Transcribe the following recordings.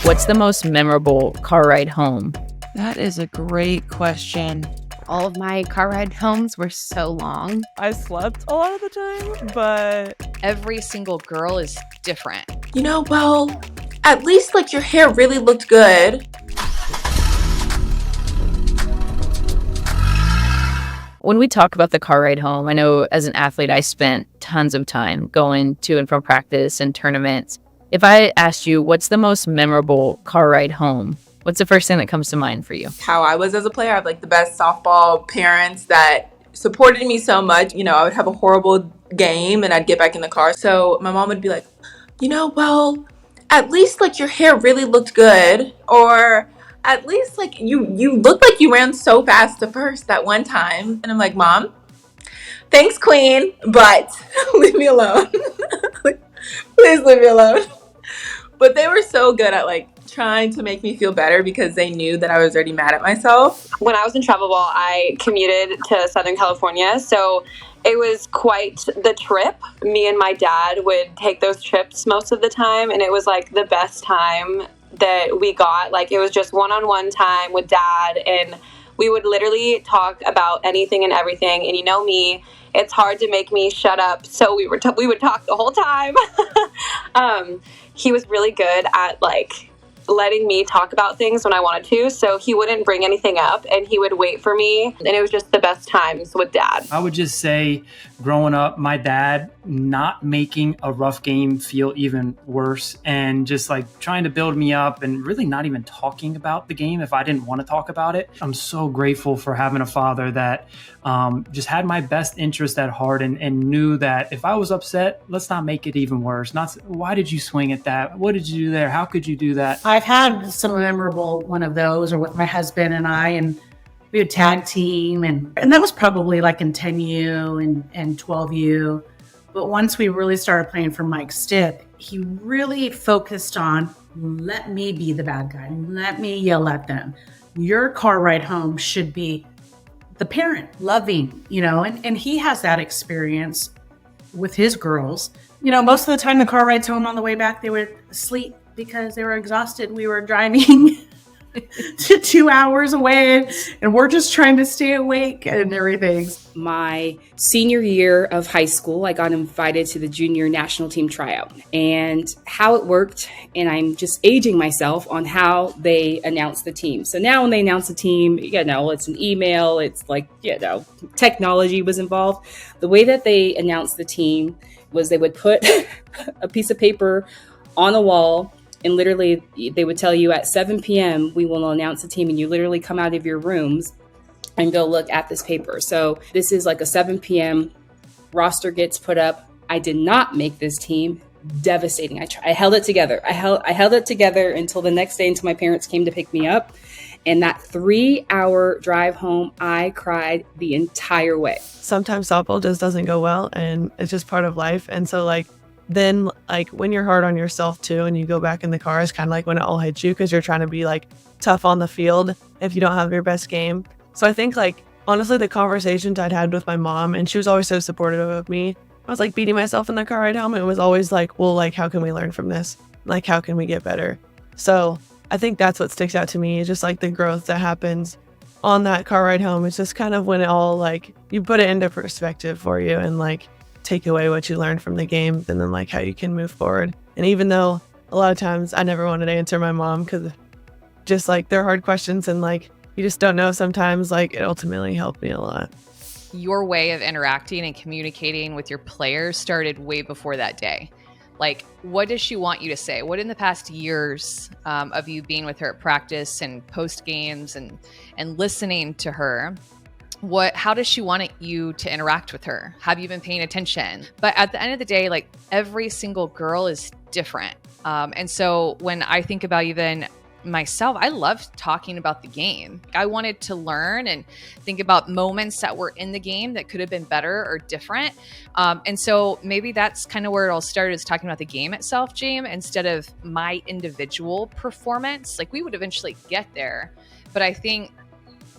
What's the most memorable car ride home? That is a great question. All of my car ride homes were so long. I slept a lot of the time, but every single girl is different. Well, at least like your hair really looked good. When we talk about the car ride home, I know as an athlete, I spent tons of time going to and from practice and tournaments. If I asked you, what's the most memorable car ride home? What's the first thing that comes to mind for you? How I was as a player. I have like the best softball parents that supported me so much. I would have a horrible game and I'd get back in the car. So my mom would be like, well, at least like your hair really looked good. Or at least like you looked like you ran so fast to first that one time. And I'm like, Mom, thanks, Queen, but leave me alone. Please leave me alone. But they were so good at like trying to make me feel better because they knew that I was already mad at myself. When I was in travel ball, I commuted to Southern California, so it was quite the trip. Me and my dad would take those trips most of the time, and it was like the best time that we got. Like it was just one-on-one time with dad, and we would literally talk about anything and everything. And you know me, it's hard to make me shut up, so we would talk the whole time. He was really good at like letting me talk about things when I wanted to, so he wouldn't bring anything up and he would wait for me, and it was just the best times with dad. I would just say growing up, my dad not making a rough game feel even worse and just like trying to build me up and really not even talking about the game if I didn't want to talk about it. I'm so grateful for having a father that just had my best interest at heart and knew that if I was upset, let's not make it even worse. Not why did you swing at that? What did you do there? How could you do that? I've had some memorable one of those, or with my husband and I, and we would tag team, and that was probably like in 10U and 12U. But once we really started playing for Mike Stipp, he really focused on, let me be the bad guy. Let me yell at them. Your car ride home should be the parent, loving, and he has that experience with his girls. Most of the time the car rides home on the way back, they were asleep because they were exhausted. We were driving to 2 hours away and we're just trying to stay awake and everything. My senior year of high school, I got invited to the junior national team tryout, and how it worked, and I'm just aging myself on how they announce the team. So now when they announce the team, it's an email, it's like, technology was involved. The way that they announced the team was they would put a piece of paper on a wall, and literally they would tell you at 7 p.m. we will announce the team, and you literally come out of your rooms and go look at this paper. So this is like a 7 p.m. roster gets put up. I did not make this team. Devastating. I held it together. I held it together until the next day, until my parents came to pick me up. And that 3-hour drive home, I cried the entire way. Sometimes softball just doesn't go well, and it's just part of life. And so then when you're hard on yourself too, and you go back in the car, it's kind of like when it all hits you, because you're trying to be like tough on the field if you don't have your best game. So I think honestly, the conversations I'd had with my mom, and she was always so supportive of me. I was beating myself in the car ride home. It was always how can we learn from this? How can we get better? So I think that's what sticks out to me, is just the growth that happens on that car ride home. It's just kind of when it all you put it into perspective for you, and take away what you learned from the game, and then how you can move forward. And even though a lot of times I never wanted to answer my mom, because just they're hard questions, and you just don't know sometimes, it ultimately helped me a lot. Your way of interacting and communicating with your players started way before that day. What does she want you to say? What in the past years of you being with her at practice and post games and listening to her, how does she want you to interact with her? Have you been paying attention? But at the end of the day, every single girl is different. And so when I think about even myself, I loved talking about the game. I wanted to learn and think about moments that were in the game that could have been better or different. And so maybe that's kind of where it all started, is talking about the game itself, James, instead of my individual performance. We would eventually get there. But I think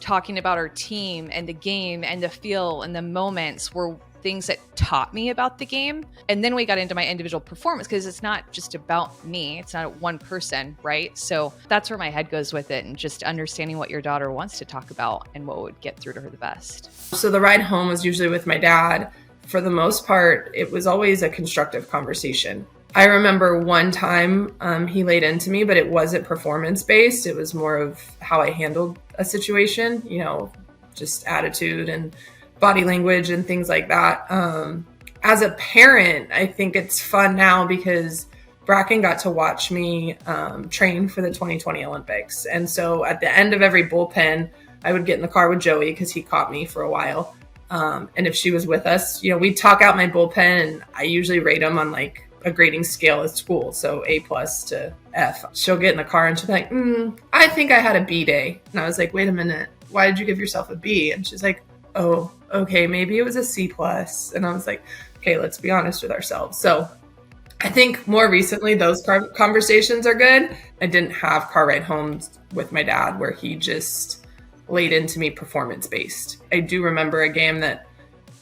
talking about our team and the game and the feel and the moments were things that taught me about the game. And then we got into my individual performance because it's not just about me. It's not one person, right? So that's where my head goes with it, and just understanding what your daughter wants to talk about and what would get through to her the best. So the ride home was usually with my dad. For the most part, it was always a constructive conversation. I remember one time he laid into me, but it wasn't performance-based. It was more of how I handled a situation, you know, just attitude and body language and things like that. As a parent, I think it's fun now because Bracken got to watch me train for the 2020 Olympics. And so at the end of every bullpen, I would get in the car with Joey because he caught me for a while. And if she was with us, you know, we'd talk out my bullpen, and I usually rate them on like a grading scale at school. So A+ to F. She'll get in the car and she'll be like, I think I had a B day. And I was like, wait a minute, why did you give yourself a B? And she's like, oh, okay, maybe it was a C+. And I was like, okay, let's be honest with ourselves. So I think more recently, those conversations are good. I didn't have car ride homes with my dad where he just laid into me performance-based. I do remember a game that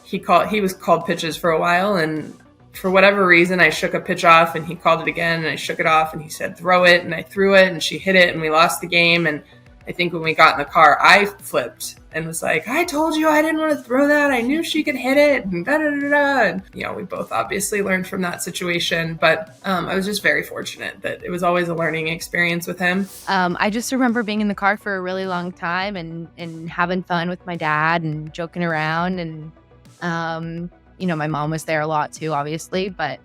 he was called pitches for a while, and for whatever reason, I shook a pitch off and he called it again, and I shook it off and he said, throw it. And I threw it and she hit it and we lost the game. And I think when we got in the car, I flipped and was like, I told you I didn't want to throw that. I knew she could hit it. And da-da-da-da. And, you know, we both obviously learned from that situation. But I was just very fortunate that it was always a learning experience with him. I just remember being in the car for a really long time and having fun with my dad and joking around. And, you know, my mom was there a lot too, obviously. But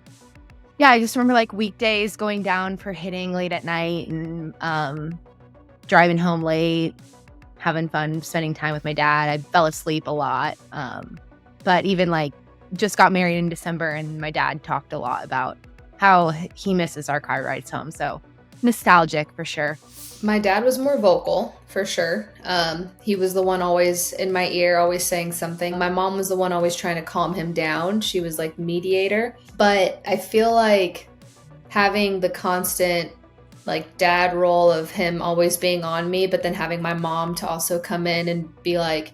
yeah, I just remember like weekdays going down for hitting late at night and driving home late, having fun, spending time with my dad. I fell asleep a lot. But even like just got married in December, and my dad talked a lot about how he misses our car rides home. So nostalgic for sure. My dad was more vocal, for sure. He was the one always in my ear, always saying something. My mom was the one always trying to calm him down. She was like mediator. But I feel like having the constant like dad role of him always being on me, but then having my mom to also come in and be like,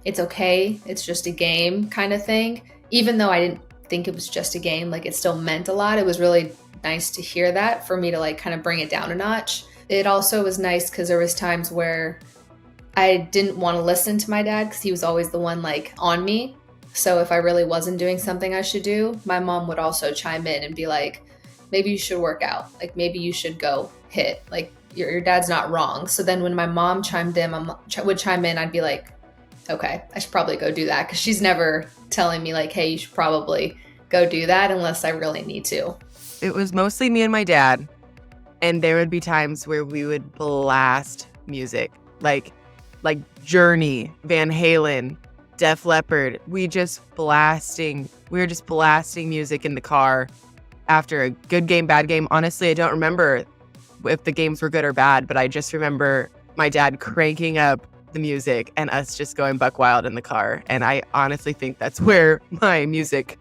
it's okay, it's just a game kind of thing. Even though I didn't think it was just a game, like it still meant a lot. It was really nice to hear that for me to like kind of bring it down a notch. It also was nice because there was times where I didn't want to listen to my dad because he was always the one like on me. So if I really wasn't doing something I should do, my mom would also chime in and be like, maybe you should work out. Like maybe you should go hit. Like your dad's not wrong. So then when my mom would chime in, I'd be like, okay, I should probably go do that. Because she's never telling me like, hey, you should probably go do that unless I really need to. It was mostly me and my dad. And there would be times where we would blast music, like Journey, Van Halen, Def Leppard. We were just blasting music in the car after a good game, bad game. Honestly, I don't remember if the games were good or bad, but I just remember my dad cranking up the music and us just going buck wild in the car. And I honestly think that's where my music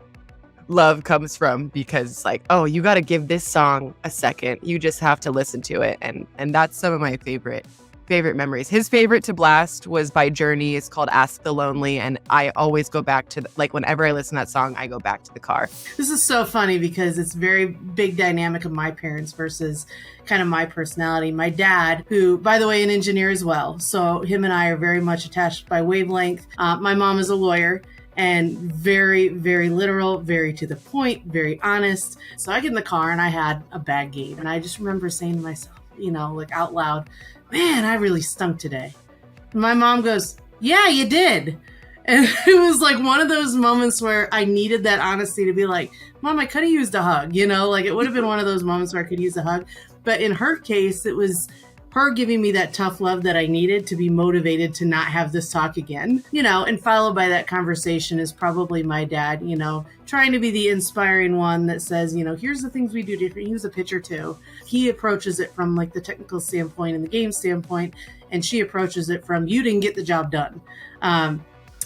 love comes from, because it's like, oh, you got to give this song a second. You just have to listen to it. And that's some of my favorite memories. His favorite to blast was by Journey. It's called Ask the Lonely. And I always go back to, whenever I listen to that song, I go back to the car. This is so funny because it's very big dynamic of my parents versus kind of my personality. My dad, who, by the way, an engineer as well. So him and I are very much attached by wavelength. My mom is a lawyer. And very, very literal, very to the point, very honest. So I get in the car and I had a bad game. And I just remember saying to myself, like out loud, man, I really stunk today. And my mom goes, yeah, you did. And it was like one of those moments where I needed that honesty to be like, Mom, I could have used a hug. It would have been one of those moments where I could use a hug. But in her case, it was her giving me that tough love that I needed to be motivated to not have this talk again, and followed by that conversation is probably my dad, trying to be the inspiring one that says, here's the things we do different. He was a pitcher too. He approaches it from like the technical standpoint and the game standpoint, and she approaches it from, you didn't get the job done.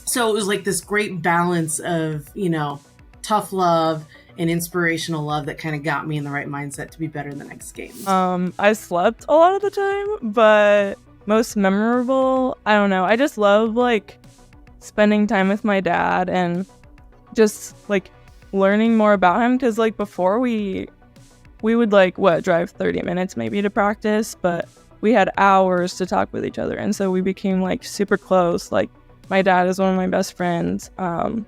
So it was like this great balance of, tough love and inspirational love that kind of got me in the right mindset to be better in the next game. I slept a lot of the time, but most memorable, I don't know. I just love spending time with my dad and just like learning more about him, because like before we would like drive 30 minutes maybe to practice, but we had hours to talk with each other, and so we became like super close. Like my dad is one of my best friends, and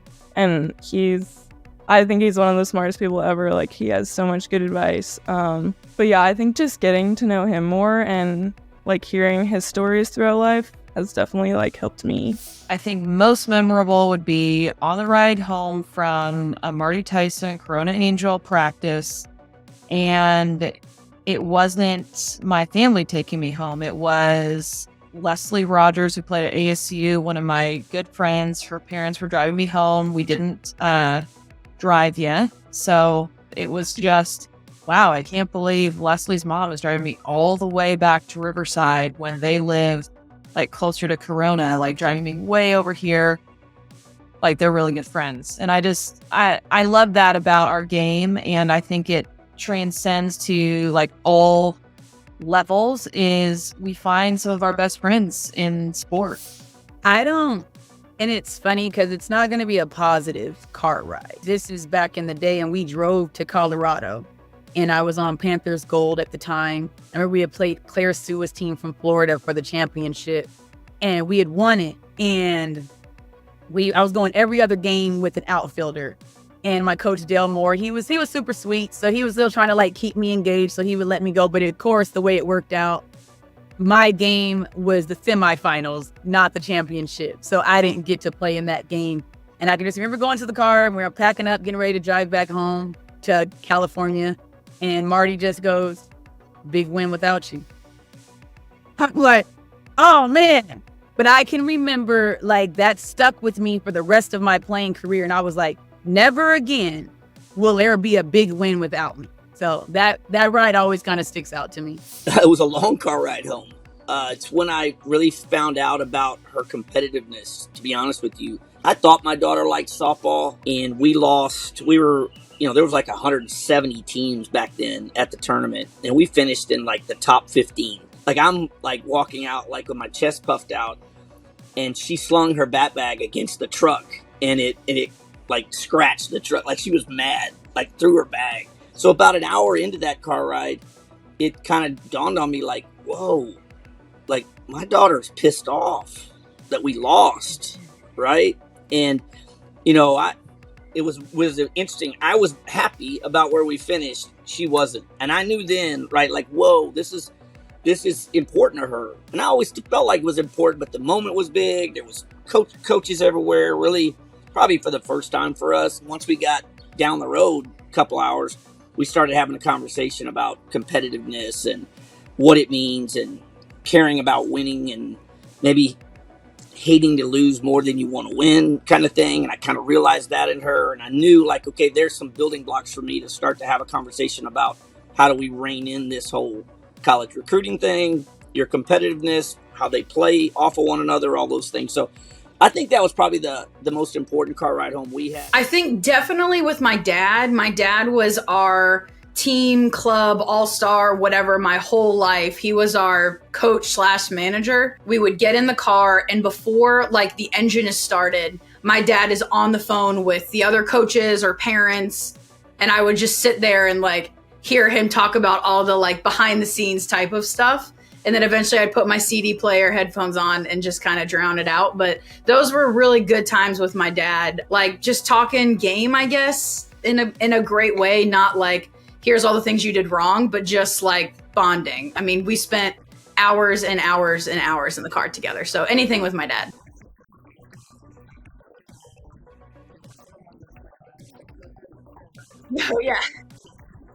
I think he's one of the smartest people ever. Like he has so much good advice. But yeah, I think just getting to know him more and like hearing his stories throughout life has definitely like helped me. I think most memorable would be on the ride home from a Marty Tyson Corona Angel practice. And it wasn't my family taking me home. It was Leslie Rogers, who played at ASU, one of my good friends. Her parents were driving me home. We didn't drive yet. So it was just, wow, I can't believe Leslie's mom was driving me all the way back to Riverside when they lived like closer to Corona, like driving me way over here. Like they're really good friends. And I love that about our game. And I think it transcends to like all levels, is we find some of our best friends in sport. And it's funny because it's not going to be a positive car ride. This is back in the day, and we drove to Colorado, and I was on Panthers Gold at the time. I remember we had played Claire Sue's team from Florida for the championship, and we had won it. And I was going every other game with an outfielder. And my coach, Dale Moore, he was super sweet. So he was still trying to like keep me engaged, so he would let me go. But of course, the way it worked out, my game was the semifinals, not the championship. So I didn't get to play in that game. And I can just remember going to the car, and we were packing up, getting ready to drive back home to California. And Marty just goes, "Big win without you." I'm like, oh man. But I can remember like that stuck with me for the rest of my playing career. And I was like, never again will there be a big win without me. So that ride always kind of sticks out to me. It was a long car ride home. It's when I really found out about her competitiveness, to be honest with you. I thought my daughter liked softball, and we lost. We were, there was like 170 teams back then at the tournament, and we finished in like the top 15. Like I'm like walking out like with my chest puffed out, and she slung her bat bag against the truck, and it like scratched the truck. Like she was mad, like threw her bag. So about an hour into that car ride, it kind of dawned on me like, whoa, like my daughter's pissed off that we lost, right? And, it was interesting. I was happy about where we finished. She wasn't. And I knew then, right, like, whoa, this is important to her. And I always felt like it was important, but the moment was big. There was coaches everywhere, really, probably for the first time for us. Once we got down the road a couple hours, we started having a conversation about competitiveness and what it means and caring about winning and maybe hating to lose more than you want to win kind of thing. And I kind of realized that in her. And I knew like, okay, there's some building blocks for me to start to have a conversation about how do we rein in this whole college recruiting thing, your competitiveness, how they play off of one another, all those things. So I think that was probably the most important car ride home we had. I think definitely with my dad. My dad was our team, club, all-star, whatever, my whole life. He was our coach / manager. We would get in the car, and before like the engine is started, my dad is on the phone with the other coaches or parents, and I would just sit there and like hear him talk about all the like behind the scenes type of stuff. And then eventually I'd put my CD player headphones on and just kind of drown it out. But those were really good times with my dad. Like just talking game, I guess, in a great way. Not like, here's all the things you did wrong, but just like bonding. I mean, we spent hours and hours and hours in the car together. So anything with my dad. Oh, yeah.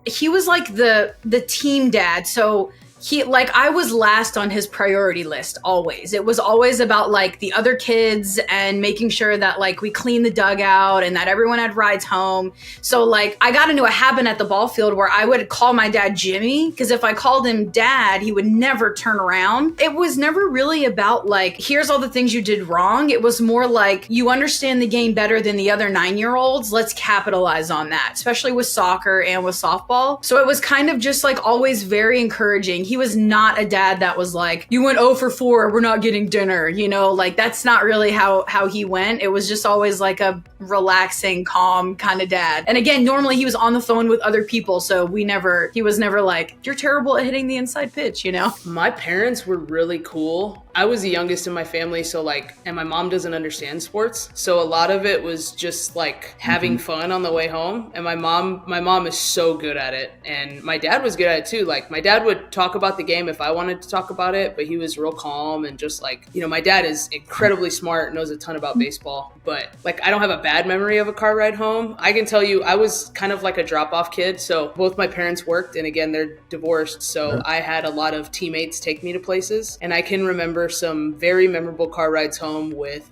He was like the team dad. So I was last on his priority list always. It was always about like the other kids and making sure that like we cleaned the dugout and that everyone had rides home. So like I got into a habit at the ball field where I would call my dad Jimmy, because if I called him dad, he would never turn around. It was never really about like, here's all the things you did wrong. It was more like, you understand the game better than the other 9-year-olds. Let's capitalize on that, especially with soccer and with softball. So it was kind of just like always very encouraging. he was not a dad that was like, you went 0 for 4, we're not getting dinner, you know, like that's not really how he went. It was just always like a relaxing, calm kind of dad. And again, normally he was on the phone with other people, so he was never like, you're terrible at hitting the inside pitch, you know? My parents were really cool. I was the youngest in my family, so like, and my mom doesn't understand sports, so a lot of it was just like having fun on the way home. And my mom is so good at it, and my dad was good at it too. Like my dad would talk about the game if I wanted to talk about it, but he was real calm and just like, you know, my dad is incredibly smart, knows a ton about baseball, but like I don't have a bad memory of a car ride home. I can tell you I was kind of like a drop-off kid, so both my parents worked, and again, they're divorced, so I had a lot of teammates take me to places, and I can remember some very memorable car rides home with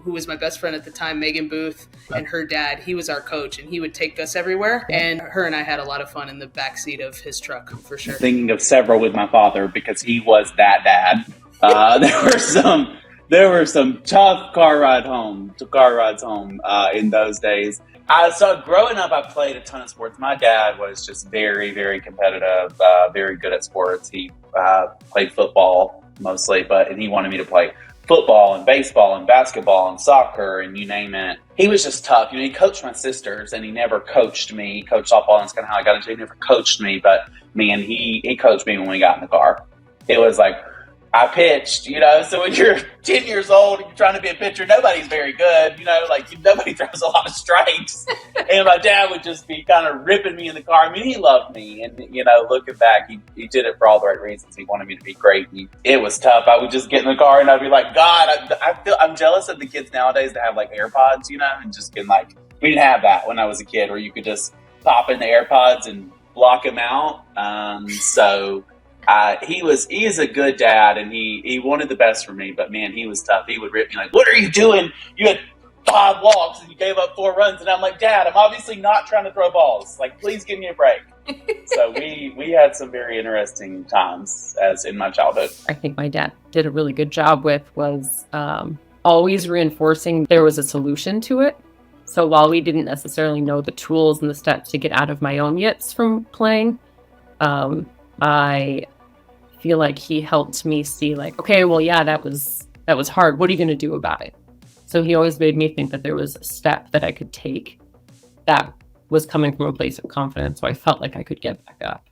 who was my best friend at the time, Megan Booth, and her dad. He was our coach, and he would take us everywhere. And her and I had a lot of fun in the backseat of his truck, for sure. Thinking of several with my father because he was that dad. There were some tough car rides home in those days. So growing up, I played a ton of sports. My dad was just very, very competitive, very good at sports. He played football mostly, and he wanted me to play football and baseball and basketball and soccer and you name it. He was just tough. You know, he coached my sisters and he never coached me. He coached softball, and that's kind of how I got into it. He never coached me, but man, he coached me when we got in the car. It was like, I pitched, you know, so when you're 10 years old and you're trying to be a pitcher, nobody's very good, you know, like nobody throws a lot of strikes. And my dad would just be kind of ripping me in the car. I mean, he loved me. And, you know, looking back, he did it for all the right reasons. He wanted me to be great. And it was tough. I would just get in the car and I'd be like, God, I'm jealous of the kids nowadays that have like AirPods, you know, and just can like, we didn't have that when I was a kid where you could just pop in the AirPods and block them out. He is a good dad, and he wanted the best for me, but man, he was tough. He would rip me like, what are you doing? You had 5 walks and you gave up 4 runs. And I'm like, Dad, I'm obviously not trying to throw balls. Like, please give me a break. So we had some very interesting times as in my childhood. I think my dad did a really good job with was always reinforcing there was a solution to it. So while we didn't necessarily know the tools and the steps to get out of my own yips from playing, I feel like he helped me see like, okay, well, yeah, that was hard. What are you going to do about it? So he always made me think that there was a step that I could take that was coming from a place of confidence. So I felt like I could get back up.